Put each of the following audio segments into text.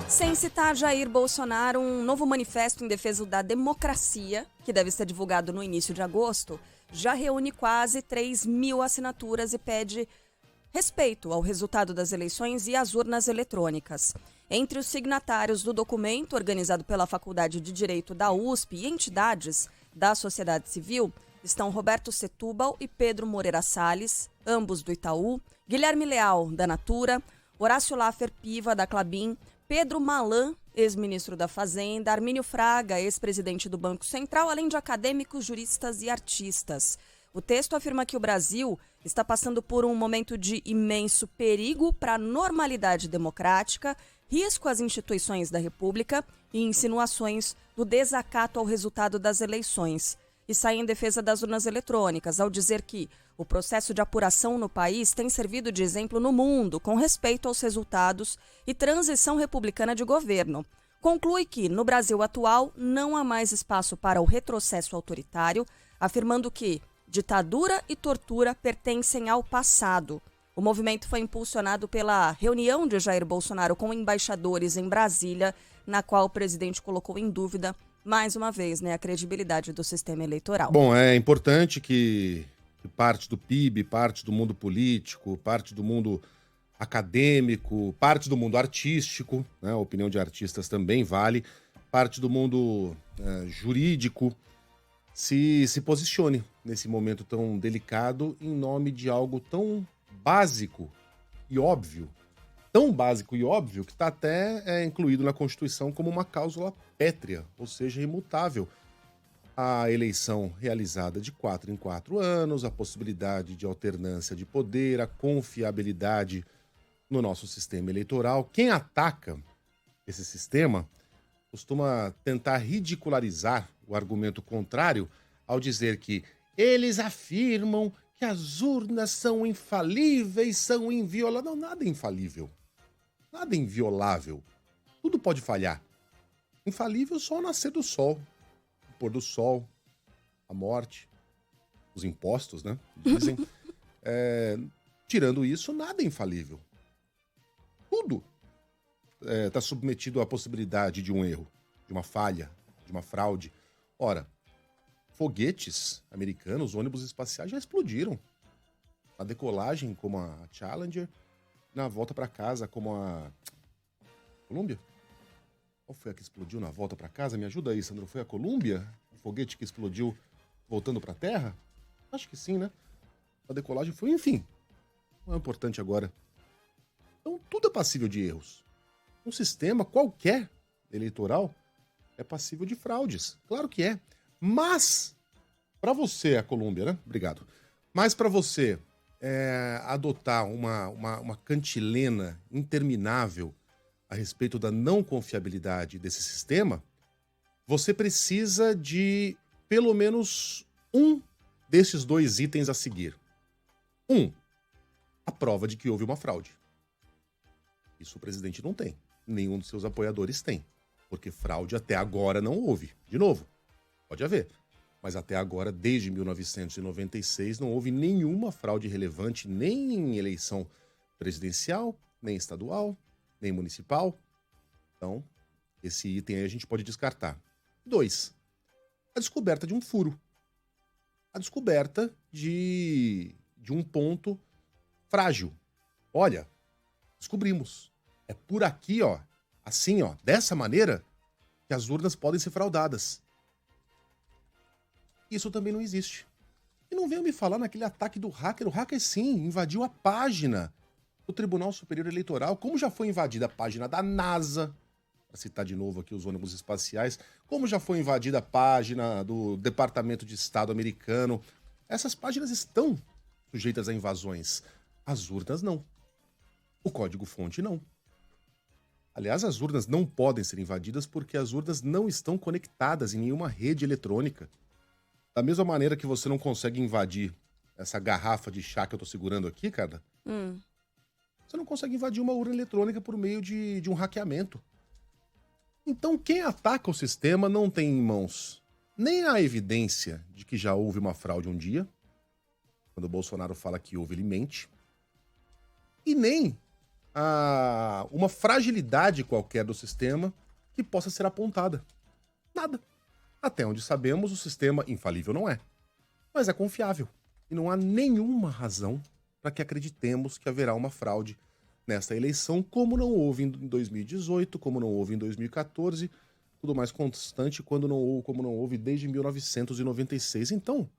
Sem citar Jair Bolsonaro, um novo manifesto em defesa da democracia, que deve ser divulgado no início de agosto, já reúne quase 3.000 assinaturas e pede respeito ao resultado das eleições e às urnas eletrônicas. Entre os signatários do documento, organizado pela Faculdade de Direito da USP e entidades da sociedade civil, estão Roberto Setúbal e Pedro Moreira Salles, ambos do Itaú, Guilherme Leal, da Natura, Horácio Laffer Piva, da Klabin, Pedro Malan, ex-ministro da Fazenda, Armínio Fraga, ex-presidente do Banco Central, além de acadêmicos, juristas e artistas. O texto afirma que o Brasil está passando por um momento de imenso perigo para a normalidade democrática, risco às instituições da República e insinuações do desacato ao resultado das eleições. E sai em defesa das urnas eletrônicas, ao dizer que o processo de apuração no país tem servido de exemplo no mundo com respeito aos resultados e transição republicana de governo. Conclui que, no Brasil atual, não há mais espaço para o retrocesso autoritário, afirmando que ditadura e tortura pertencem ao passado. O movimento foi impulsionado pela reunião de Jair Bolsonaro com embaixadores em Brasília, na qual o presidente colocou em dúvida, mais uma vez, a credibilidade do sistema eleitoral. Bom, é importante que parte do PIB, parte do mundo político, parte do mundo acadêmico, parte do mundo artístico, né, a opinião de artistas também vale, parte do mundo jurídico, se posicione nesse momento tão delicado em nome de algo tão básico e óbvio, que está até incluído na Constituição como uma cláusula pétrea, ou seja, imutável. A eleição realizada de 4 em 4 anos, a possibilidade de alternância de poder, a confiabilidade no nosso sistema eleitoral. Quem ataca esse sistema costuma tentar ridicularizar o argumento contrário ao dizer que eles afirmam que as urnas são infalíveis, são invioláveis. Não, nada é infalível. Nada é inviolável. Tudo pode falhar. Infalível só o nascer do sol, o pôr do sol, a morte, os impostos, né? Dizem. Tirando isso, nada é infalível. Tudo está submetido à possibilidade de um erro, de uma falha, de uma fraude. Ora, foguetes americanos, ônibus espaciais já explodiram. Na decolagem, como a Challenger, na volta para casa, como a Columbia. Qual foi a que explodiu na volta para casa? Me ajuda aí, Sandro. Foi a Columbia? O foguete que explodiu voltando para a Terra? Acho que sim, né? A decolagem foi, enfim. Não é importante agora. Então, tudo é passível de erros. Um sistema qualquer eleitoral é passível de fraudes. Claro que é. Mas, para você, a Colômbia, né? Obrigado. Mas para você adotar uma cantilena interminável a respeito da não confiabilidade desse sistema, você precisa de pelo menos um desses 2 itens a seguir. A prova de que houve uma fraude. Isso o presidente não tem. Nenhum dos seus apoiadores tem. Porque fraude até agora não houve. De novo, pode haver. Mas até agora, desde 1996, não houve nenhuma fraude relevante, nem em eleição presidencial, nem estadual, nem municipal. Então, esse item aí a gente pode descartar. 2, a descoberta de um furo. A descoberta de um ponto frágil. Olha, descobrimos. É por aqui, ó, assim, ó, dessa maneira, que as urnas podem ser fraudadas. Isso também não existe. E não venham me falar naquele ataque do hacker. O hacker, sim, invadiu a página do Tribunal Superior Eleitoral, como já foi invadida a página da NASA, para citar de novo aqui os ônibus espaciais, como já foi invadida a página do Departamento de Estado americano. Essas páginas estão sujeitas a invasões. As urnas não. O código-fonte não. Aliás, as urnas não podem ser invadidas porque as urnas não estão conectadas em nenhuma rede eletrônica. Da mesma maneira que você não consegue invadir essa garrafa de chá que eu tô segurando aqui, cara, você não consegue invadir uma urna eletrônica por meio de um hackeamento. Então, quem ataca o sistema não tem em mãos nem a evidência de que já houve uma fraude um dia, quando o Bolsonaro fala que houve, ele mente, e nem uma fragilidade qualquer do sistema que possa ser apontada. Nada. Até onde sabemos, o sistema infalível não é. Mas é confiável. E não há nenhuma razão para que acreditemos que haverá uma fraude nesta eleição, como não houve em 2018, como não houve em 2014, tudo mais constante como não houve desde 1996. Então,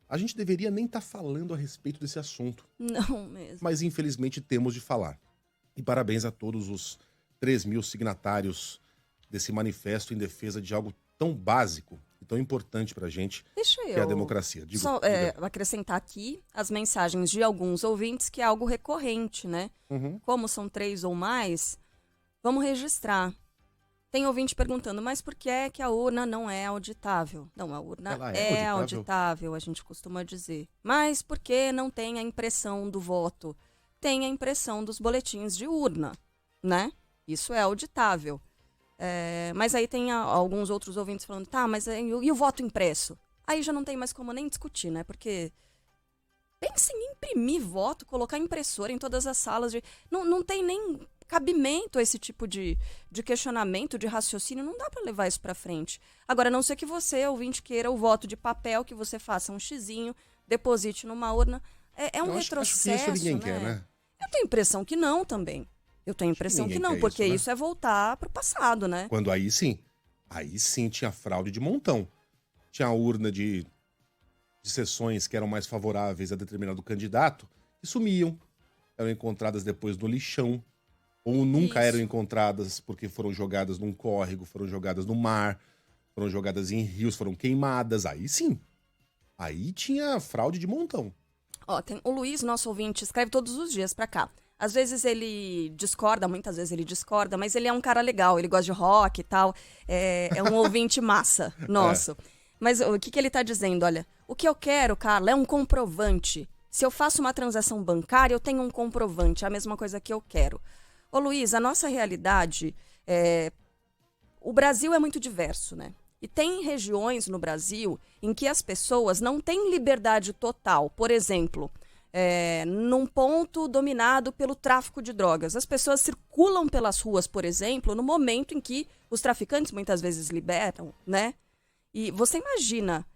a gente deveria nem estar falando a respeito desse assunto. Não mesmo. Mas infelizmente temos de falar. E parabéns a todos os 3.000 signatários desse manifesto em defesa de algo tão básico e tão importante pra gente, Deixa que é a eu democracia. só acrescentar aqui as mensagens de alguns ouvintes, que é algo recorrente, né? Como são 3 ou mais, vamos registrar. Tem ouvinte perguntando, mas por que é que a urna não é auditável? Não, a urna Ela é auditável, a gente costuma dizer. Mas por que não tem a impressão do voto? Tem a impressão dos boletins de urna, né? Isso é auditável. Mas aí tem alguns outros ouvintes falando, tá, mas e o voto impresso? Aí já não tem mais como nem discutir, né? Porque pense em imprimir voto, colocar impressora em todas as salas. Não tem nem cabimento a esse tipo de questionamento, de raciocínio. Não dá para levar isso para frente. Agora, a não ser que você, ouvinte, queira o voto de papel, que você faça um xizinho, deposite numa urna. É um retrocesso, acho que isso ninguém né? quer, né? Eu tenho a impressão que não também. Eu tenho a impressão que não, porque isso é voltar pro passado, né? Quando aí sim tinha fraude de montão. Tinha urna de sessões que eram mais favoráveis a determinado candidato e sumiam. Eram encontradas depois no lixão. Ou nunca eram encontradas porque foram jogadas num córrego, foram jogadas no mar, foram jogadas em rios, foram queimadas. Aí sim. Aí tinha fraude de montão. Ó, tem o Luiz, nosso ouvinte, escreve todos os dias pra cá. Às vezes ele discorda, muitas vezes ele discorda, mas ele é um cara legal, ele gosta de rock e tal. É um ouvinte massa nosso. Mas o que ele tá dizendo? Olha, o que eu quero, Carla, é um comprovante. Se eu faço uma transação bancária, eu tenho um comprovante, é a mesma coisa que eu quero. Ô Luiz, a nossa realidade, o Brasil é muito diverso, né? E tem regiões no Brasil em que as pessoas não têm liberdade total. Por exemplo, num ponto dominado pelo tráfico de drogas. As pessoas circulam pelas ruas, por exemplo, no momento em que os traficantes muitas vezes liberam, né? E você imagina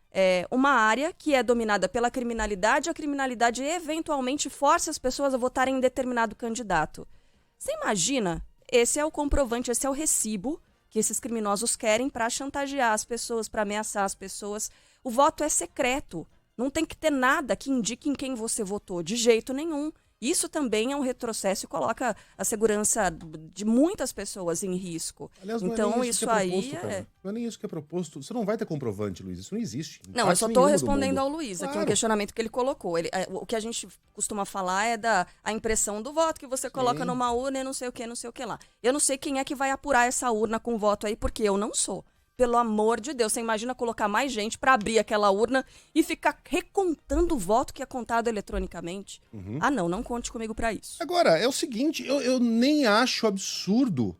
uma área que é dominada pela criminalidade, a criminalidade eventualmente força as pessoas a votarem em determinado candidato. Você imagina? Esse é o comprovante, esse é o recibo que esses criminosos querem para chantagear as pessoas, para ameaçar as pessoas. O voto é secreto. Não tem que ter nada que indique em quem você votou, de jeito nenhum. Isso também é um retrocesso e coloca a segurança de muitas pessoas em risco. Aliás, então, não é isso que é aí proposto, não é nem isso que é proposto. Você não vai ter comprovante, Luiz. Isso não existe. Não, eu só estou respondendo ao Luiz aqui um questionamento que ele colocou. O que a gente costuma falar é a impressão do voto que você coloca numa urna e não sei o que lá. Eu não sei quem é que vai apurar essa urna com voto aí, porque eu não sou. Pelo amor de Deus, você imagina colocar mais gente para abrir aquela urna e ficar recontando o voto que é contado eletronicamente? Ah, não conte comigo para isso. Agora, é o seguinte, eu nem acho absurdo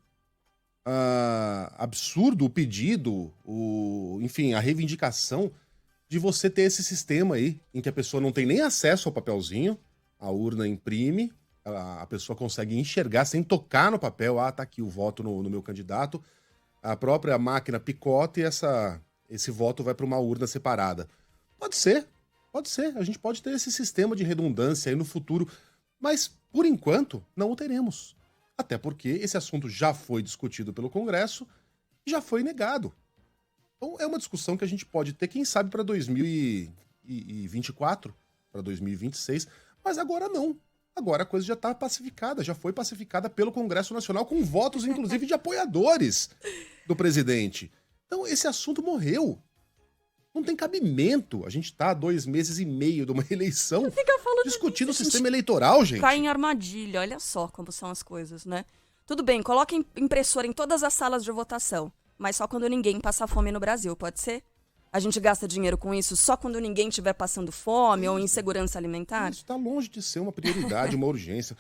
o pedido, enfim, a reivindicação de você ter esse sistema aí, em que a pessoa não tem nem acesso ao papelzinho, a urna imprime, a pessoa consegue enxergar sem tocar no papel, tá aqui o voto no meu candidato, a própria máquina picota e esse voto vai para uma urna separada. Pode ser. A gente pode ter esse sistema de redundância aí no futuro, mas, por enquanto, não o teremos. Até porque esse assunto já foi discutido pelo Congresso e já foi negado. Então, é uma discussão que a gente pode ter, quem sabe, para 2024, para 2026, mas agora não. Agora a coisa já está pacificada, já foi pacificada pelo Congresso Nacional, com votos, inclusive, de apoiadores do presidente. Então, esse assunto morreu. Não tem cabimento. A gente tá há 2 meses e meio de uma eleição discutindo o sistema eleitoral, gente. Cai em armadilha, olha só como são as coisas, né? Tudo bem, coloca impressora em todas as salas de votação, mas só quando ninguém passa fome no Brasil, pode ser? A gente gasta dinheiro com isso só quando ninguém estiver passando fome ou insegurança alimentar? Isso está longe de ser uma prioridade, uma urgência.